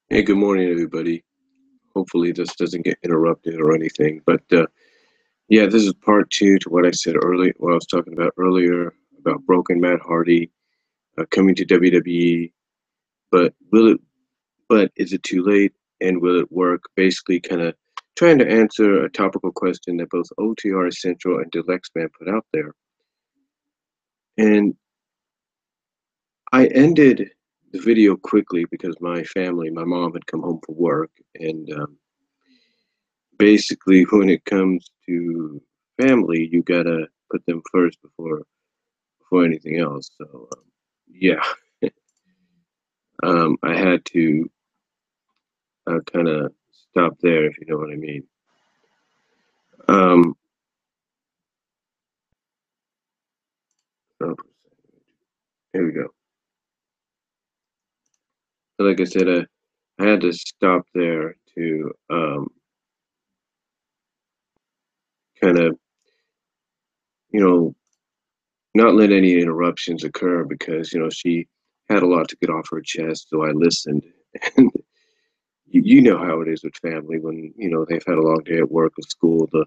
Hey, good morning, everybody. Hopefully, this doesn't get interrupted or anything. But yeah, this is part two to what I said earlier, what I was talking about earlier about broken Matt Hardy coming to WWE. But will it? But is it too late? And will it work? Basically, kind of trying to answer a topical question that both OTR Central and Dalyxman put out there. And I ended the video quickly because my family, my mom had come home from work, and basically when it comes to family you gotta put them first before anything else. So yeah. I had to kind of stop there, if you know what I mean. um oh, here we go. So like I said, I had to stop there to kind of, you know, not let any interruptions occur because she had a lot to get off her chest, so I listened. And you know how it is with family when they've had a long day at work or school. The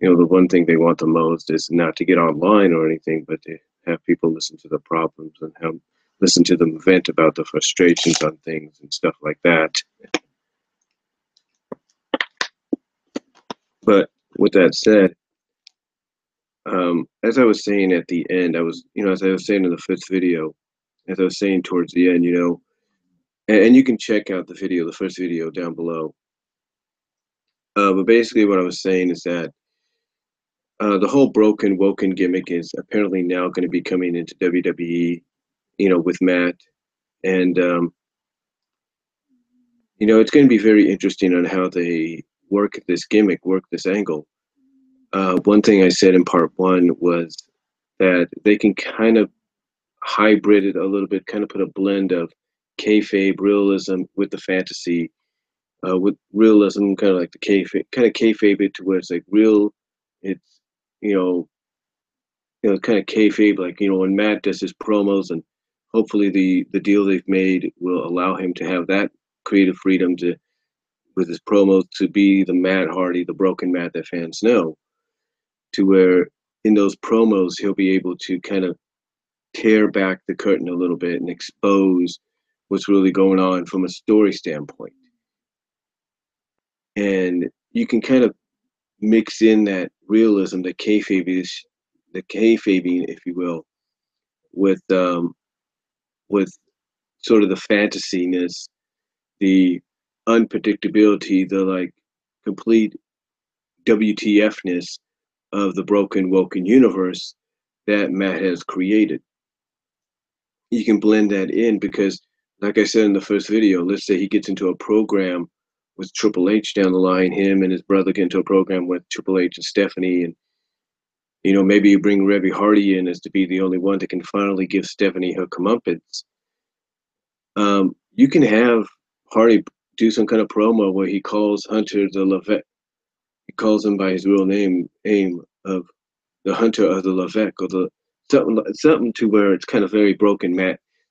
one thing they want the most is not to get online or anything, but to have people listen to the problems and have listen to them vent about the frustrations on things and stuff like that. But with that said, as I was saying at the end, as I was saying in the first video, as I was saying towards the end, and you can check out the first video down below. But basically, what I was saying is that the whole broken woken gimmick is apparently now going to be coming into WWE, with Matt. And it's going to be very interesting on how they work this gimmick, work this angle. One thing I said in part one was that they can kind of hybrid it a little bit, kind of put a blend of kayfabe realism with the fantasy, with realism, kind of like the kayfabe, kind of kayfabe it to where it's like real. It's you know, kind of kayfabe, like when Matt does his promos, and hopefully the deal they've made will allow him to have that creative freedom to with his promos to be the Matt Hardy, the broken Matt that fans know, to where in those promos he'll be able to kind of tear back the curtain a little bit and expose what's really going on from a story standpoint. And you can kind of mix in that realism, the kayfabing, if you will, with with sort of the fantasyness, the unpredictability, the like complete WTFness of the broken woken universe that Matt has created. You can blend that in because, like I said in the first video, let's say he gets into a program with Triple H down the line, him and his brother get into a program with Triple H and Stephanie, and maybe you bring Reby Hardy in as to be the only one that can finally give Stephanie her comeuppance. You can have Hardy do some kind of promo where he calls Hunter the Levesque. He calls him by his real name of the Hunter of the Levesque, or the something to where it's kind of very broken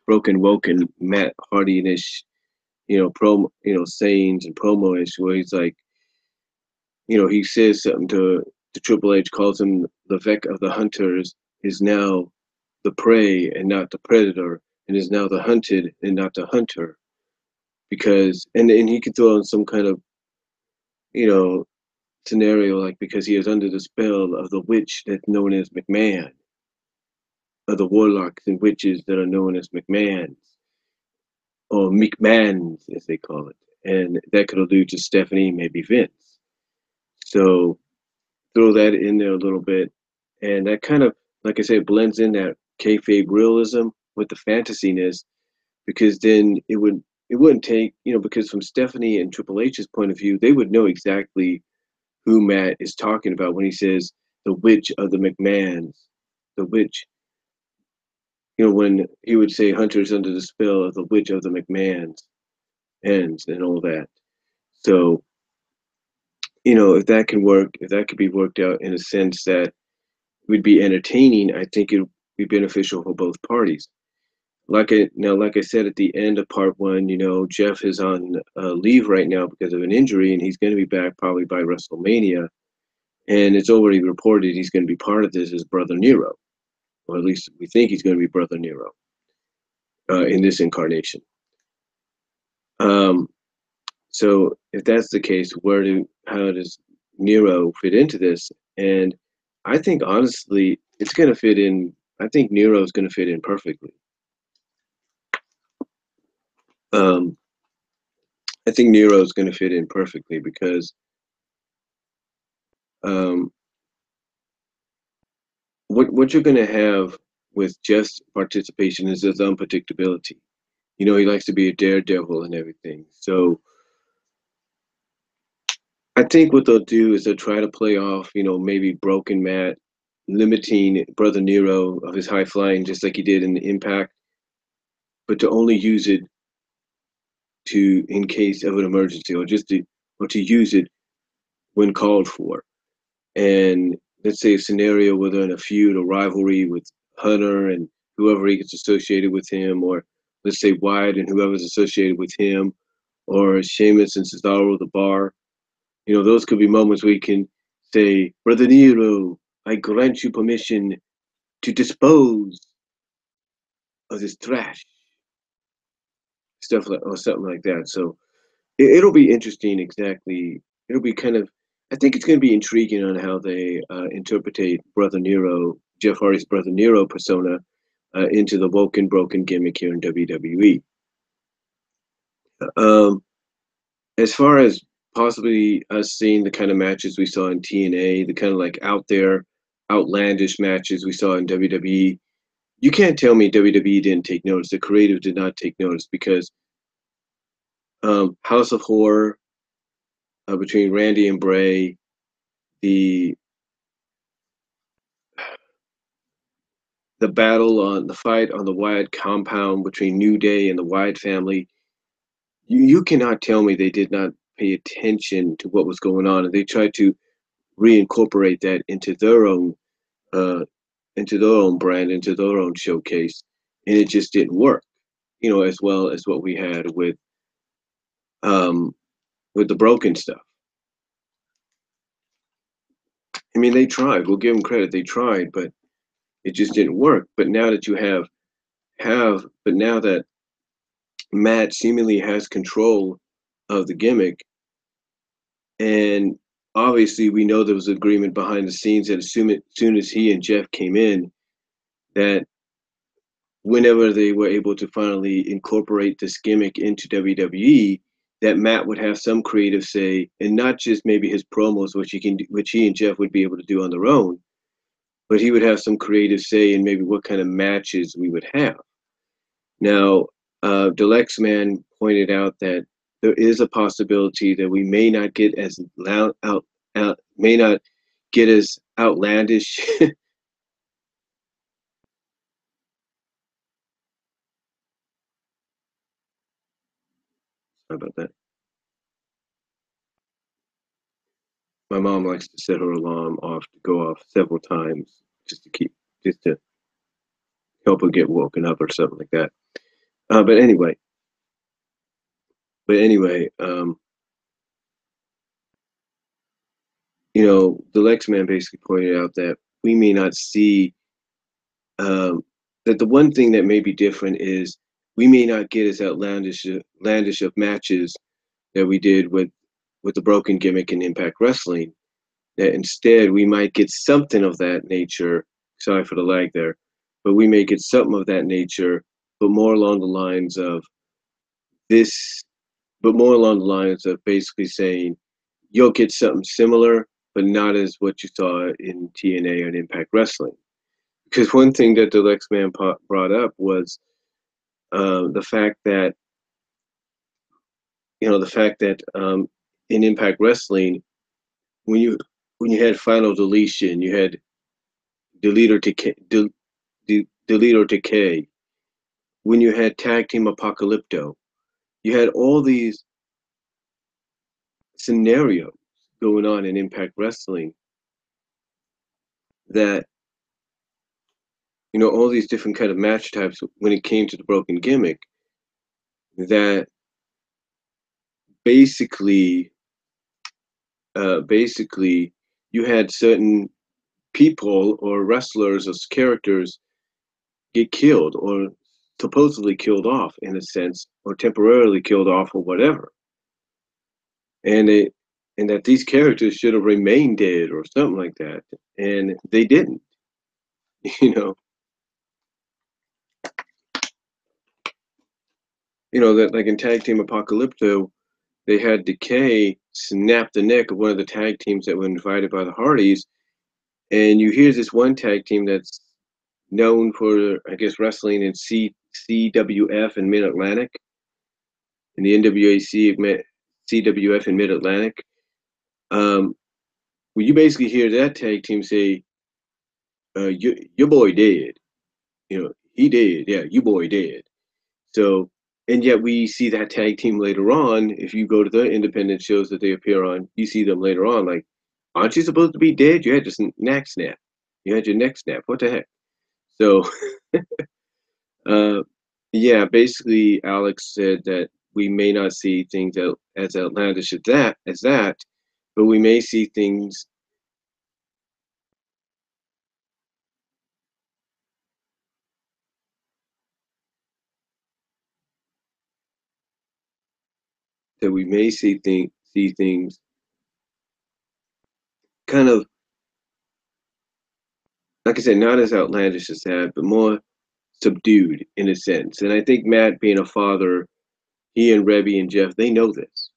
woken Matt Hardy-ish, promo, sayings and promo-ish, where he's like, he says something to Triple H, calls him Levesque of the Hunters, is now the prey and not the predator, and is now the hunted and not the hunter. Because and he could throw in some kind of you know scenario like because he is under the spell of the witch that's known as McMahon, of the warlocks and witches that are known as McMahons, or McMahons as they call it, and that could allude to Stephanie, maybe Vince. So throw that in there a little bit, and that kind of, like I said, blends in that kayfabe realism with the fantasyness, because then it wouldn't take, because from Stephanie and Triple H's point of view, they would know exactly who Matt is talking about when he says the witch of the McMahons, the witch. When he would say Hunter's under the spell of the witch of the McMahons ends and all that. So, if that can work, if that could be worked out in a sense that would be entertaining, I think it would be beneficial for both parties. like I said at the end of part one, Jeff is on leave right now because of an injury, and he's going to be back probably by WrestleMania. And it's already reported he's going to be part of this as Brother Nero, or at least we think he's going to be Brother Nero in this incarnation. Um, so if that's the case, how does Nero fit into this? And I think honestly, it's going to fit in. I think Nero is going to fit in perfectly. Um, I think Nero is going to fit in perfectly because um, what you're going to have with Jeff's participation is his unpredictability. He likes to be a daredevil and everything. So I think what they'll do is they'll try to play off, maybe Broken Matt, limiting Brother Nero of his high flying, just like he did in the Impact, but to only use it to in case of an emergency, or to use it when called for. And let's say a scenario where they're in a feud or rivalry with Hunter and whoever he gets associated with him, or let's say Wyatt and whoever's associated with him, or Sheamus and Cesaro the Bar. Those could be moments where you can say, Brother Nero, I grant you permission to dispose of this trash, stuff like or something like that. So it'll be interesting. Exactly, it'll be kind of. I think it's going to be intriguing on how they interpretate Brother Nero, Jeff Hardy's Brother Nero persona, into the woken broken gimmick here in WWE. Um, as far as possibly us seeing the kind of matches we saw in TNA, the kind of like out there, outlandish matches we saw in WWE, you can't tell me WWE didn't take notice. The creative did not take notice because House of Horror between Randy and Bray, the the fight on the Wyatt compound between New Day and the Wyatt family. You cannot tell me they did not pay attention to what was going on, and they tried to reincorporate that uh, into their own brand, into their own showcase, and it just didn't work. As well as what we had um, with the broken stuff. I mean, they tried. We'll give them credit. They tried, but it just didn't work. But now that you but now that Matt seemingly has control of the gimmick, and obviously we know there was agreement behind the scenes that soon as he and Jeff came in, that whenever they were able to finally incorporate this gimmick into WWE, that Matt would have some creative say, and not just maybe his promos, which he and Jeff would be able to do on their own, but he would have some creative say in maybe what kind of matches we would have. Now, Dalyxman pointed out that there is a possibility that we may not get as may not get as outlandish. Sorry about that. My mom likes to set her alarm off to go off several times just to help her get woken up or something like that. But anyway, but anyway, the Lex man basically pointed out that we may not see um, that the one thing that may be different is we may not get as outlandish of matches that we did with the broken gimmick in Impact Wrestling. That instead we might get something of that nature. Sorry for the lag there, but we may get something of that nature, but more along the lines of this, but more along the lines of basically saying you'll get something similar, but not as what you saw in TNA or in Impact Wrestling. Because one thing that the Lex Man brought up was the fact that in Impact Wrestling, when you had Final Deletion, you had Delete or Decay, Delete or Decay. When you had Tag Team Apocalypto, you had all these scenarios going on in Impact Wrestling that all these different kind of match types when it came to the broken gimmick, that basically, basically, you had certain people or wrestlers or characters get killed or supposedly killed off in a sense, or temporarily killed off or whatever, and it and that these characters should have remained dead or something like that, and they didn't. You know, that like in Tag Team Apocalypto, they had Decay snap the neck of one of the tag teams that were invited by the Hardys, and you hear this one tag team that's known for, I guess, wrestling in CWF in Mid Atlantic, in the NWAC CWF in Mid Atlantic. Um, well, you basically hear that tag team say, your boy dead. He dead. Yeah, you boy dead. So, and yet we see that tag team later on. If you go to the independent shows that they appear on, you see them later on. Like, aren't you supposed to be dead? You had your neck snap. You had your neck snap. What the heck? So, uh, yeah, basically, Alex said that we may not see things as outlandish as that, but we may see things that we may see things kind of, like I said, not as outlandish as that, but more subdued in a sense. And I think Matt, being a father, he and Rebby and Jeff, they know this.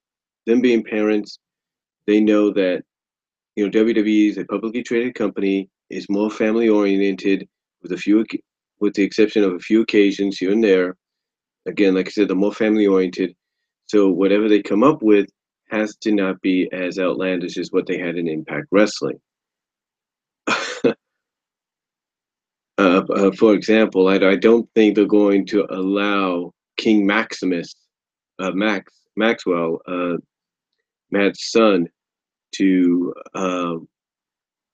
Them being parents, they know that WWE is a publicly traded company, is more family oriented, with with the exception of a few occasions here and there. Again, like I said, they're more family oriented. So whatever they come up with has to not be as outlandish as what they had in Impact Wrestling. For example, I don't think they're going to allow King Maximus, Maxwell, Matt's son, to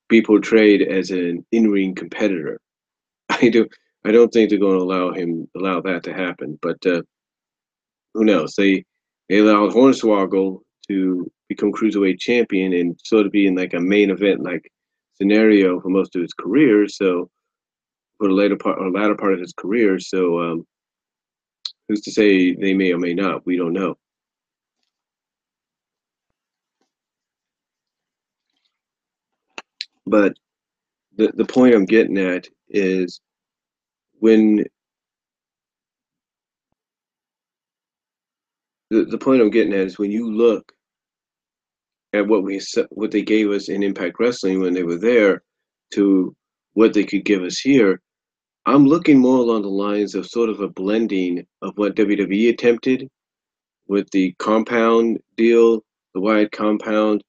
be portrayed as an in-ring competitor. I do. I don't think they're going to allow that to happen. But who knows? They allowed Hornswoggle to become cruiserweight champion and sort of be in like a main event like scenario for most of his career. So for the latter part of his career. So who's to say they may or may not? We don't know. But the point I'm getting at is when the point I'm getting at is when you look at what they gave us in Impact Wrestling when they were there to what they could give us here, I'm looking more along the lines of sort of a blending of what WWE attempted with the compound deal, the Wyatt compound,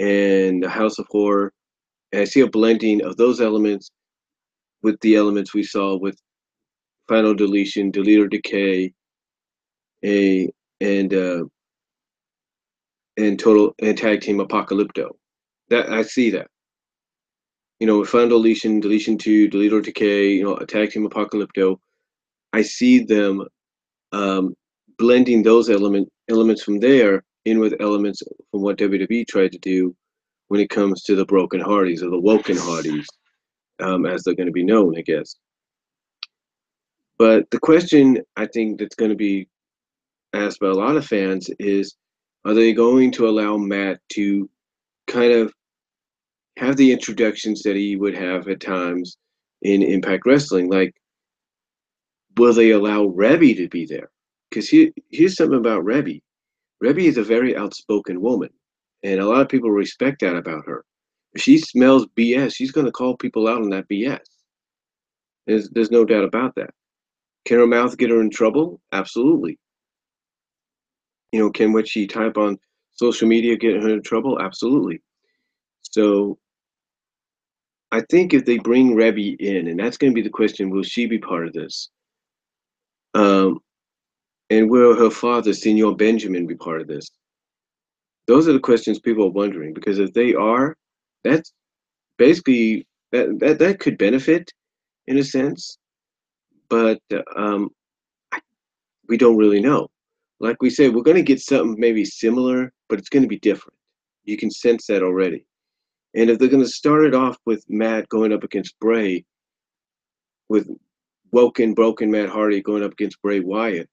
and the House of Horror. And I see a blending of those elements with the elements we saw with Final Deletion, Delete or Decay, a and Total and Tag Team Apocalypto. That I see that. With Final Deletion, Deletion 2, Delete or Decay, a Tag Team Apocalypto, I see them um, blending those elements from there in with elements from what WWE tried to do when it comes to the Broken Hardys or the Woken Hardys, as they're going to be known, I guess. But the question I think that's going to be asked by a lot of fans is, are they going to allow Matt to kind of have the introductions that he would have at times in Impact Wrestling? Like, will they allow Rebby to be there? Because here's something about Rebby. Rebby is a very outspoken woman, and a lot of people respect that about her. If she smells BS, she's going to call people out on that BS. There's no doubt about that. Can her mouth get her in trouble? Absolutely. Can what she type on social media get her in trouble? Absolutely. So I think if they bring Rebby in, and that's going to be the question, will she be part of this? Um, and will her father, Senor Benjamin, be part of this? Those are the questions people are wondering, because if they are, that's basically that could benefit in a sense, but we don't really know. Like we said, we're going to get something maybe similar, but it's going to be different. You can sense that already. And if they're going to start it off with Matt going up against Bray, with broken Matt Hardy going up against Bray Wyatt,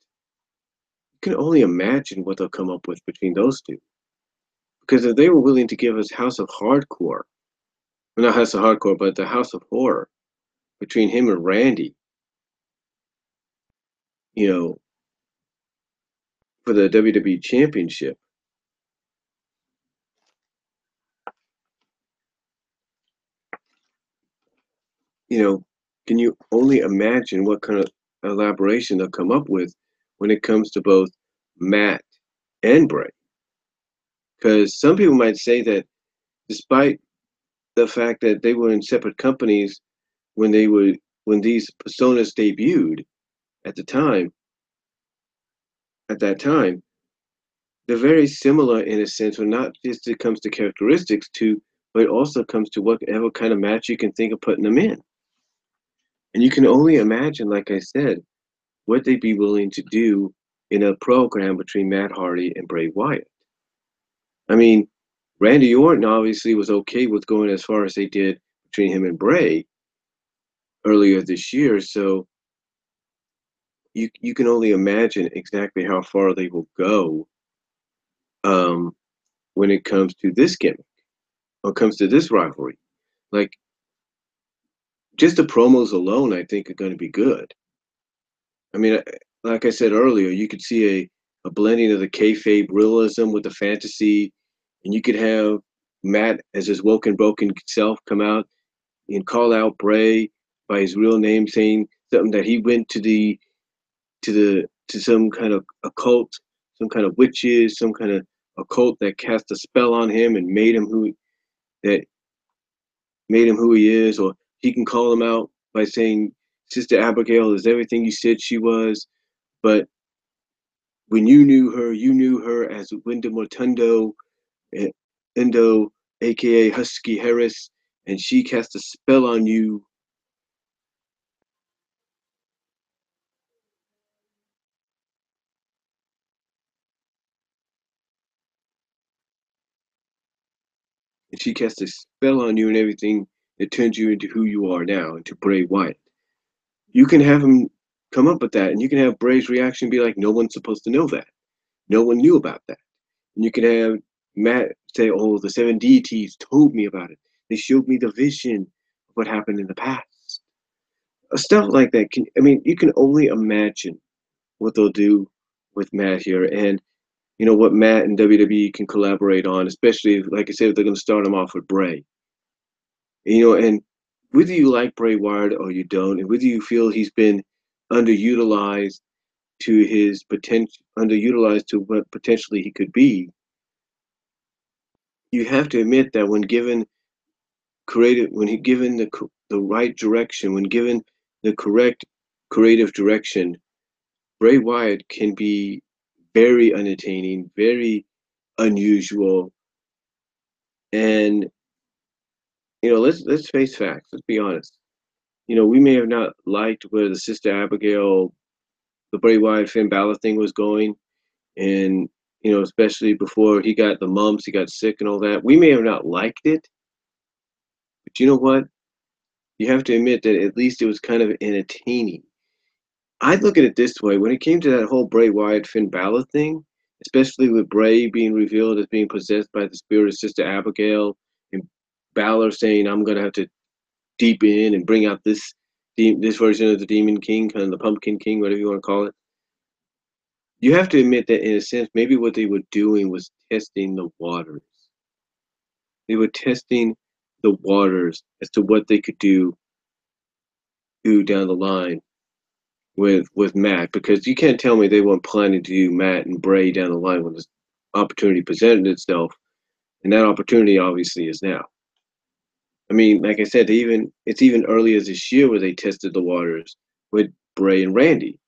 you can only imagine what they'll come up with between those two. Because if they were willing to give us House of Hardcore, well, not House of Hardcore, but the House of Horror between him and Randy, you know, for the WWE Championship, you know, can you only imagine what kind of elaboration they'll come up with when it comes to both Matt and Bray? Because some people might say that despite the fact that they were in separate companies when when these personas debuted at the time, at that time, they're very similar in a sense, when not just it comes to characteristics to, but it also comes to whatever kind of match you can think of putting them in. And you can only imagine, like I said, what they'd be willing to do in a program between Matt Hardy and Bray Wyatt. I mean, Randy Orton obviously was okay with going as far as they did between him and Bray earlier this year, so you can only imagine exactly how far they will go um, when it comes to this gimmick, when it comes to this rivalry. Like, just the promos alone, I think, are going to be good. I mean, like I said earlier, you could see a blending of the kayfabe realism with the fantasy, and you could have Matt as his woken, broken self come out and call out Bray by his real name, saying something that he went to some kind of occult, some kind of witches, some kind of occult that cast a spell on him and that made him who he is, or he can call him out by saying Sister Abigail is everything you said she was, but when you knew her as Wyndham Rotundo, eh, Endo, aka Husky Harris, and she cast a spell on you. And she cast a spell on you and everything that turns you into who you are now, into Bray Wyatt. You can have him come up with that, and you can have Bray's reaction be like, no one's supposed to know that. No one knew about that. And you can have Matt say, oh, the seven deities told me about it. They showed me the vision of what happened in the past. Stuff like that. I mean, you can only imagine what they'll do with Matt here, and what Matt and WWE can collaborate on, especially like I said, if they're going to start him off with Bray. And whether you like Bray Wyatt or you don't, and whether you feel he's been underutilized to his potential, underutilized to what potentially he could be, you have to admit that when he given the right direction, when given the correct creative direction, Bray Wyatt can be very entertaining, very unusual, and let's face facts. Let's be honest. We may have not liked where the Sister Abigail, the Bray Wyatt Finn Balor thing was going, and especially before he got the mumps, he got sick and all that. We may have not liked it, but you know what? You have to admit that at least it was kind of entertaining. I'd look at it this way: when it came to that whole Bray Wyatt Finn Balor thing, especially with Bray being revealed as being possessed by the spirit of Sister Abigail, and Balor saying, "I'm gonna have to deep in and bring out this version of the Demon King, kind of the Pumpkin King, whatever you want to call it." You have to admit that in a sense, maybe what they were doing was testing the waters. They were testing the waters as to what they could do down the line with Matt, because you can't tell me they weren't planning to do Matt and Bray down the line when this opportunity presented itself, and that opportunity obviously is now. I mean, like I said, it's even earlier this year where they tested the waters with Bray and Randy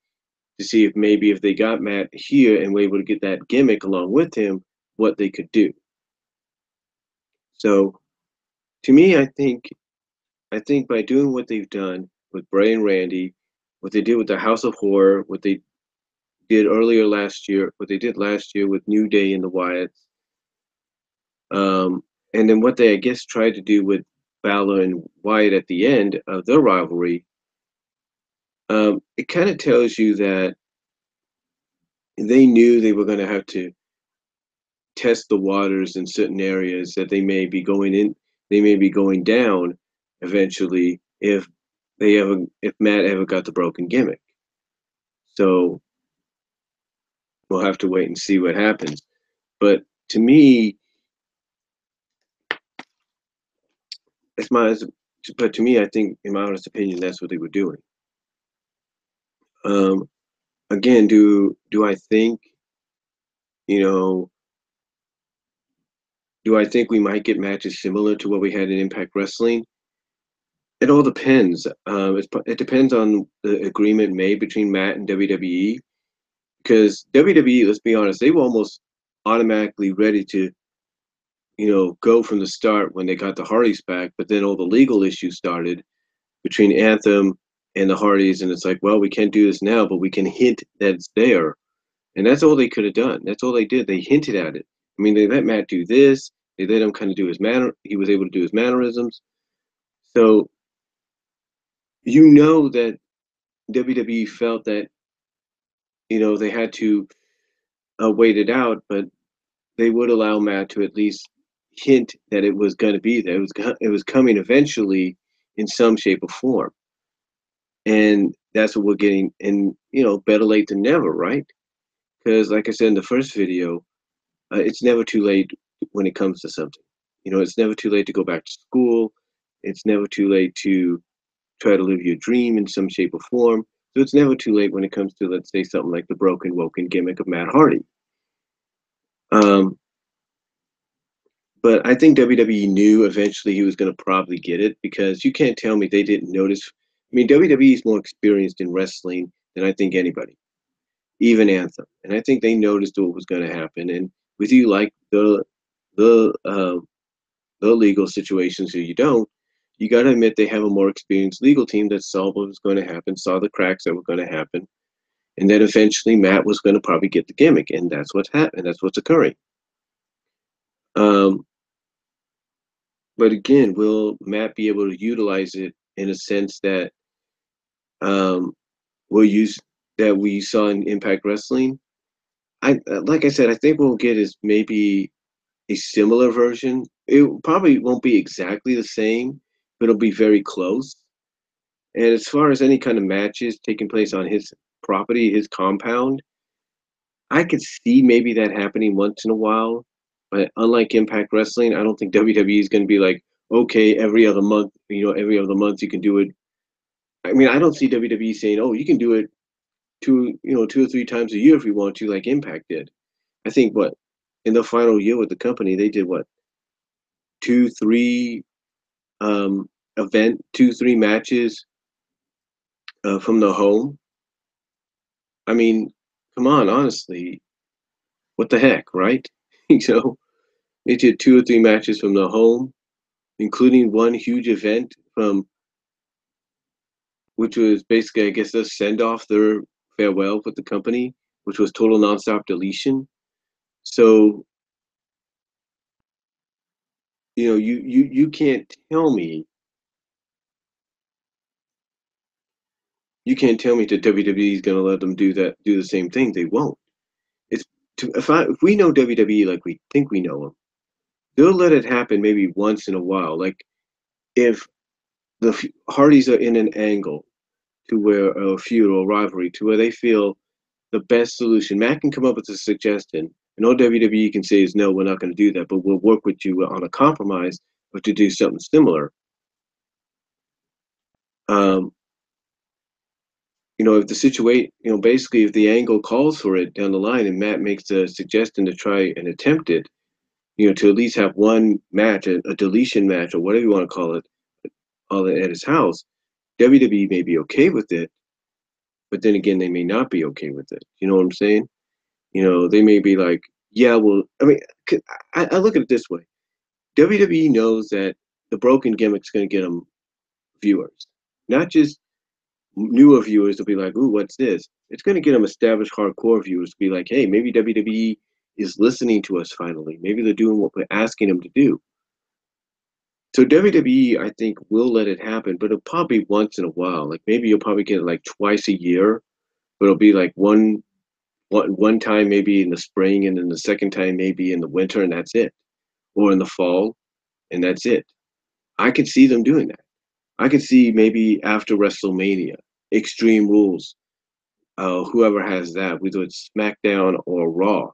to see if maybe if they got Matt here and were able to get that gimmick along with him, what they could do. So to me, I think by doing what they've done with Bray and Randy, what they did with the House of Horror, what they did earlier last year, what they did last year with New Day and the Wyatts, and then what they, I guess, tried to do with Balor and Wyatt at the end of their rivalry. It kind of tells you that they knew they were going to have to test the waters in certain areas, that they may be going in, they may be going down eventually if Matt ever got the broken gimmick. So we'll have to wait and see what happens. But to me, it's my but to me, I think, in my honest opinion, that's what they were doing. Um, Again, do I think, you know, do I think we might get matches similar to what we had in Impact Wrestling? It all depends. It depends on the agreement made between Matt and WWE. Because WWE, let's be honest, they were almost automatically ready to, go from the start when they got the Hardys back. But then all the legal issues started between Anthem and the Hardys, and it's like, well, we can't do this now, but we can hint that it's there. And that's all they could have done. That's all they did. They hinted at it. I mean, they let Matt do this. They let him kind of do his manner. He was able to do his mannerisms. So that WWE felt that they had to wait it out, but they would allow Matt to at least hint that it was going to be there. It was coming eventually in some shape or form, and that's what we're getting. And better late than never, right? Because, like I said in the first video, it's never too late when it comes to something. It's never too late to go back to school. It's never too late to try to live your dream in some shape or form. So it's never too late when it comes to, let's say, something like the broken woken gimmick of Matt Hardy. But I think WWE knew eventually he was going to probably get it, because you can't tell me they didn't notice. I mean, WWE is more experienced in wrestling than I think anybody, even Anthem, and I think they noticed what was going to happen. And whether you like the uh, the legal situations or you don't, you got to admit they have a more experienced legal team that saw what was going to happen, saw the cracks that were going to happen, and then eventually Matt was going to probably get the gimmick, and that's what's happening. That's what's occurring. Um, but again, will Matt be able to utilize it in a sense that um, we'll use that we saw in Impact Wrestling? Like I said, I think what we'll get is maybe a similar version. It probably won't be exactly the same, but it'll be very close. And as far as any kind of matches taking place on his property, his compound, I could see maybe that happening once in a while. But unlike Impact Wrestling, I don't think WWE is going to be like, okay, every other month you can do it. I mean, I don't see WWE saying, oh, you can do it 2 or 3 times a year if you want to, like Impact did. I think in the final year with the company, they did 2, 3 2, 3 matches from the home. I mean, come on, honestly, what the heck, right? you know, they did 2 or 3 matches from the home, including one huge event which was basically, I guess, a send off, their farewell with the company, which was total nonstop deletion. So, you can't tell me that WWE is going to let them do the same thing. They won't. It's if we know WWE like we think we know them, they'll let it happen maybe once in a while. Like if the Hardys are in an angle to where a feud or rivalry to where they feel the best solution. Matt can come up with a suggestion, and all WWE can say is, no, we're not going to do that, but we'll work with you on a compromise, but to do something similar. Um, if the situation, basically, if the angle calls for it down the line, and Matt makes a suggestion to try and attempt it, to at least have one match, a deletion match, or whatever you want to call it, all at his house, WWE may be okay with it, but then again, they may not be okay with it. You know what I'm saying? They may be like, yeah, well, I mean, I look at it this way. WWE knows that the broken gimmick's going to get them viewers, not just newer viewers will be like, "Ooh, what's this?" It's going to get them established hardcore viewers to be like, "Hey, maybe WWE is listening to us finally. Maybe they're doing what we're asking them to do." So WWE, I think, will let it happen, but it'll probably once in a while. Like maybe you'll probably get it like twice a year, but it'll be like one time maybe in the spring, and then the second time maybe in the winter, and that's it, or in the fall, and that's it. I could see them doing that. I could see maybe after WrestleMania, Extreme Rules, whoever has that, whether it's SmackDown or Raw,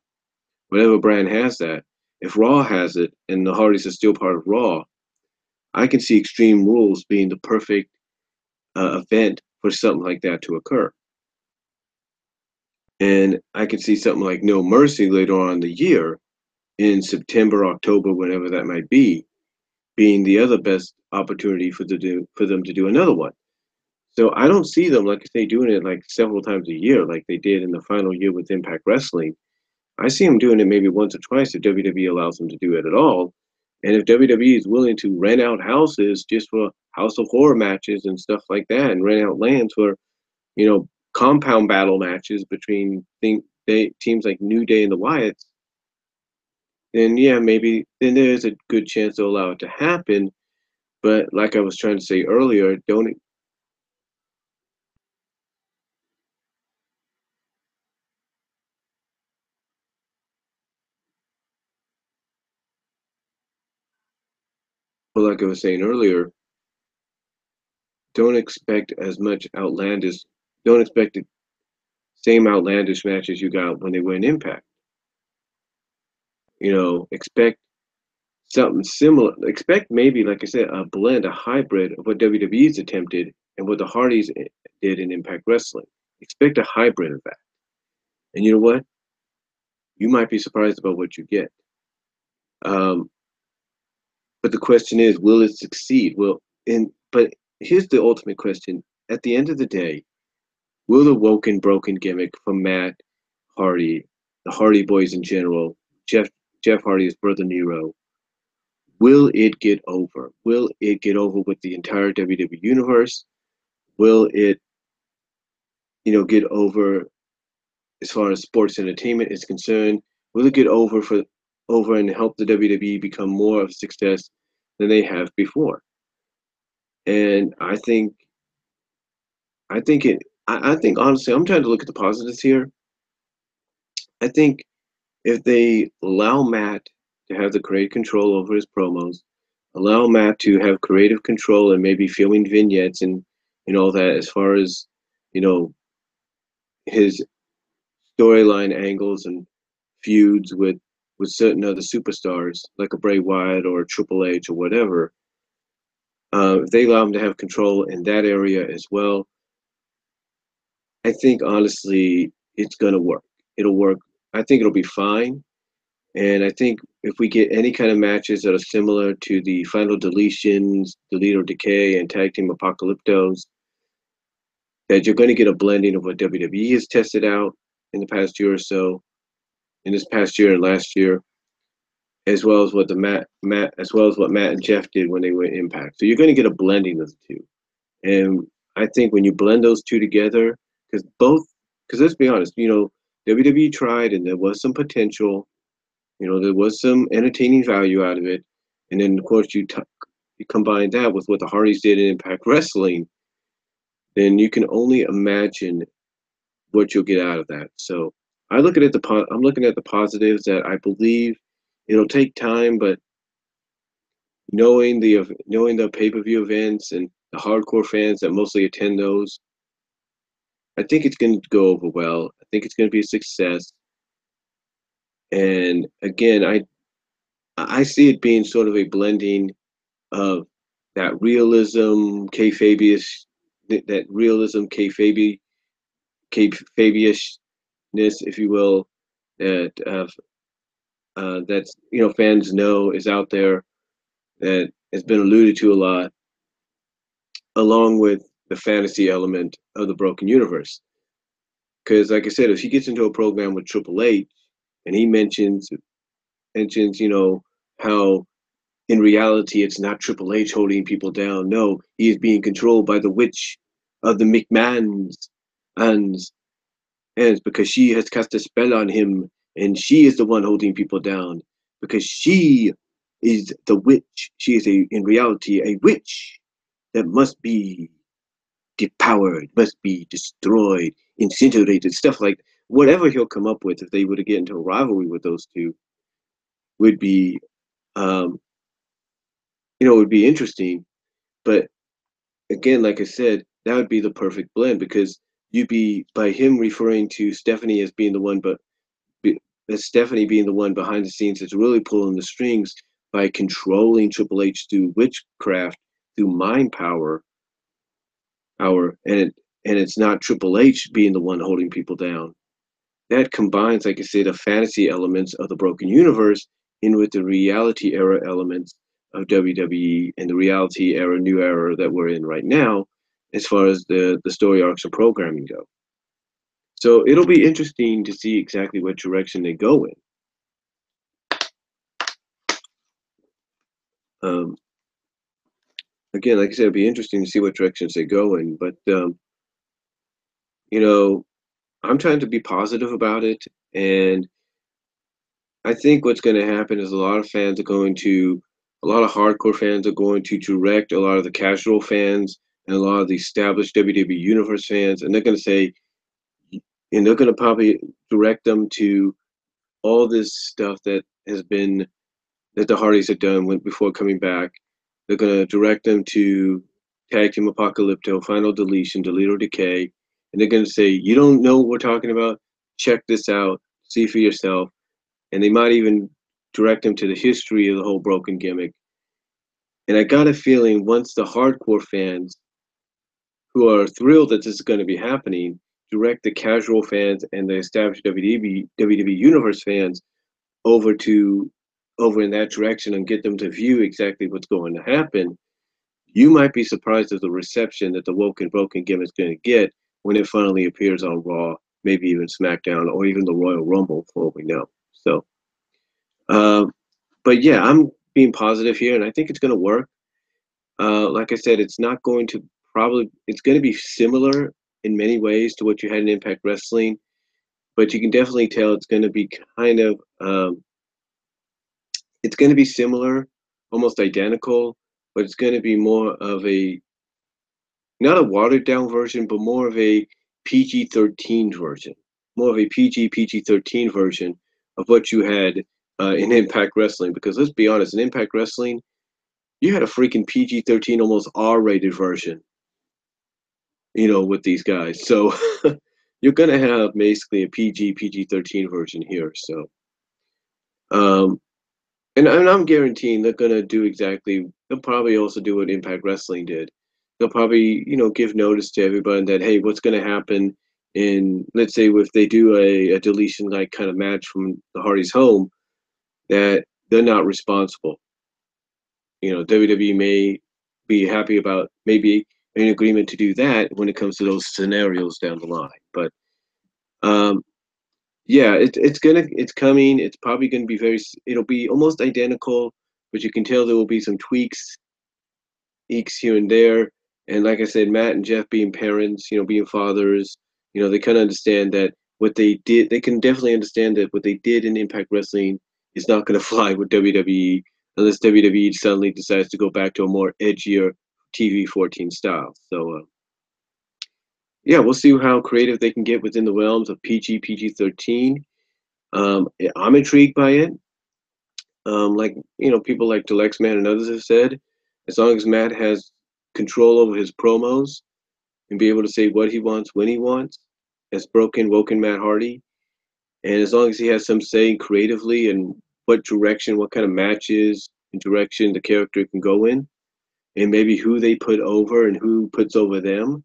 whatever brand has that. If Raw has it and the Hardys are still part of Raw, I can see Extreme Rules being the perfect event for something like that to occur. And I could see something like No Mercy later on in the year, in September, October, whatever that might be, being the other best opportunity for them to do another one. So I don't see them, like I say, doing it like several times a year, like they did in the final year with Impact Wrestling. I see them doing it maybe once or twice if WWE allows them to do it at all. And if WWE is willing to rent out houses just for House of Horror matches and stuff like that, and rent out lands for, you know, compound battle matches between teams like New Day and the Wyatts, then yeah, maybe then there is a good chance they'll allow it to happen. But like I was trying to say earlier, don't but like I was saying earlier, don't expect as much outlandish. Don't expect the same outlandish matches you got when they were in Impact. Expect something similar. Expect maybe, like I said, a blend, a hybrid of what WWE's attempted and what the Hardys did in Impact Wrestling. Expect a hybrid of that. And you know what? You might be surprised about what you get. Um, but the question is, will it succeed? But here's the ultimate question. At the end of the day, will the woken broken gimmick from Matt Hardy, the Hardy Boys in general, Jeff Jeff Hardy's brother Nero, will it get over? Will it get over with the entire WWE universe? Will it, get over as far as sports entertainment is concerned? Will it get over and help the WWE become more of a success than they have before? And I think honestly, I'm trying to look at the positives here. I think if they allow Matt to have the creative control over his promos, allow Matt to have creative control and maybe filming vignettes and all that as far as, you know, his storyline angles and feuds with certain other superstars like a Bray Wyatt or a Triple H or whatever. If they allow him to have control in that area as well, I think honestly it's gonna work. It'll work. I think it'll be fine. And I think if we get any kind of matches that are similar to the Final Deletions, Delete or Decay, and Tag Team Apocalyptos, that you're going to get a blending of what WWE has tested out in the past year or so, in this past year and last year, as well as what as well as what Matt and Jeff did when they were in Impact. So you're going to get a blending of the two. And I think when you blend those two together, because let's be honest, WWE tried and there was some potential. There was some entertaining value out of it. And then, of course, you combine that with what the Hardys did in Impact Wrestling, then you can only imagine what you'll get out of that. So I'm looking at the positives that I believe it'll take time, but knowing the pay-per-view events and the hardcore fans that mostly attend those, I think it's going to go over well. I think it's going to be a success. And again, I see it being sort of a blending of that realism, that realism, kayfabe-ishness, if you will, that's fans know is out there, that has been alluded to a lot, along with the fantasy element of the broken universe. Because, like I said, if he gets into a program with Triple H and he mentions, how in reality it's not Triple H holding people down. No, he is being controlled by the witch of the McMahons, and it's because she has cast a spell on him, and she is the one holding people down because she is the witch. She is in reality a witch that must be depowered, must be destroyed, incinerated, stuff like whatever he'll come up with if they were to get into a rivalry with those two would be, um, would be interesting. But again, like I said, that would be the perfect blend because you'd be by him referring to Stephanie as being the one, but as Stephanie being the one behind the scenes that's really pulling the strings by controlling Triple H through witchcraft, through mind power, and it's not Triple H being the one holding people down. That combines, like I said, the fantasy elements of the Broken Universe in with the reality era elements of WWE and the reality era, new era that we're in right now, as far as the story arcs and programming go. So it'll be interesting to see exactly what direction they go in. Um, Again, like I said, it'll be interesting to see what directions they go in. But you know, I'm trying to be positive about it, and I think what's going to happen is a lot of hardcore fans are going to direct a lot of the casual fans and a lot of the established WWE Universe fans, and they're going to say, and they're going to probably direct them to all this stuff that the Hardys had done before coming back. They're going to direct them to Tag Team Apocalypto, Final Deletion, Delete or Decay, and they're going to say, "You don't know what we're talking about? Check this out, see for yourself." And they might even direct them to the history of the whole broken gimmick. And I got a feeling once the hardcore fans, who are thrilled that this is going to be happening, direct the casual fans and the established WWE Universe fans over to over in that direction and get them to view exactly what's going to happen, you might be surprised at the reception that the woke and broken gimmick is going to get when it finally appears on Raw, maybe even SmackDown, or even the Royal Rumble, for what we know. So, um, but yeah, I'm being positive here, and I think it's going to work. Like I said, it's going to be similar in many ways to what you had in Impact Wrestling, but you can definitely tell it's going to be it's going to be similar, almost identical, but it's going to be more of not a watered down version, but more of a PG-13 version, more of a PG-13 version of what you had in Impact Wrestling. Because let's be honest, in Impact Wrestling, you had a freaking PG-13, almost R-rated version, with these guys. So you're gonna have basically a PG-13 version here. So, um, and I'm guaranteeing they're gonna do exactly. They'll probably also do what Impact Wrestling did. They'll probably give notice to everybody that, hey, what's gonna happen in, let's say, if they do a deletion like kind of match from the Hardy's home, that they're not responsible. WWE may be happy about maybe an agreement to do that when it comes to those scenarios down the line. But um, yeah, it's coming. It's probably gonna be it'll be almost identical, but you can tell there will be some tweaks here and there. And like I said, Matt and Jeff being parents, being fathers, they kind of understand that what they did. They can definitely understand that what they did in Impact Wrestling is not going to fly with WWE unless WWE suddenly decides to go back to a more edgier TV 14 style. So yeah, we'll see how creative they can get within the realms of PG-13. I'm intrigued by it. Like people like Dalyxman and others have said, as long as Matt has control over his promos and be able to say what he wants when he wants, as woken Matt Hardy, and as long as he has some say creatively and what direction, what kind of matches and direction the character can go in, and maybe who they put over and who puts over them,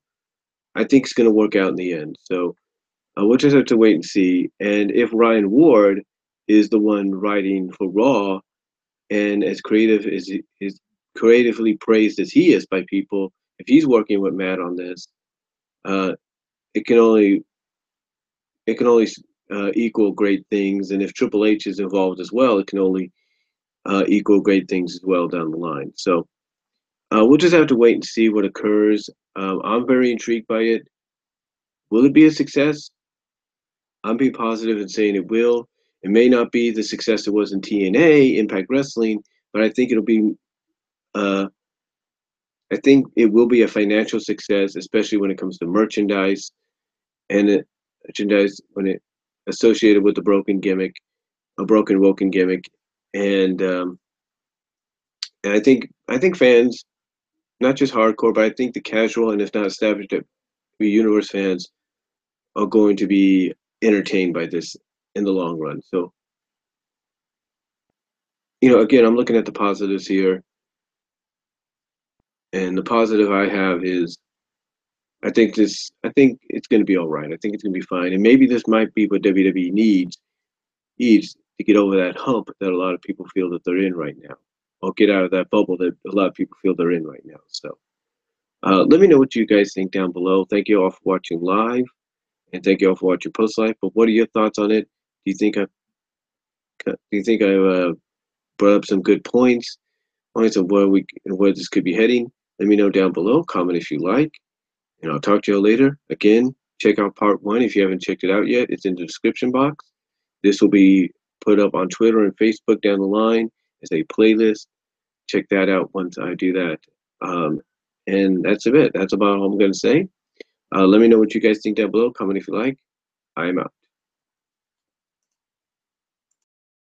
I think it's going to work out in the end. So we'll just have to wait and see. And if Ryan Ward is the one writing for Raw, and as creative as is creatively praised as he is by people, if he's working with Matt on this, uh, it can only equal great things. And if Triple H is involved as well, it can only equal great things as well down the line. So We'll just have to wait and see what occurs. I'm very intrigued by it. Will it be a success? I'm being positive and saying it will. It may not be the success it was in TNA, Impact Wrestling, but I think it'll be. I think it will be a financial success, especially when it comes to merchandise and merchandise when it associated with the broken gimmick, a broken woken gimmick, and um, and I think fans, not just hardcore, but I think the casual and if not established universe fans are going to be entertained by this in the long run. So, again, I'm looking at the positives here, and the positive I have is I think it's going to be all right. I think it's going to be fine, and maybe this might be what WWE needs to get over that hump that a lot of people feel that they're in right now, or get out of that bubble that a lot of people feel they're in right now. So, let me know what you guys think down below. Thank you all for watching live, and thank you all for watching post live. But what are your thoughts on it? Do you think I brought up some good points of where this could be heading? Let me know down below. Comment if you like, and I'll talk to you later. Again, check out part 1 if you haven't checked it out yet. It's in the description box. This will be put up on Twitter and Facebook down the line as a playlist. Check that out once I do that. Um, and that's it. That's about all I'm going to say. Let me know what you guys think down below. Comment if you like. I am out.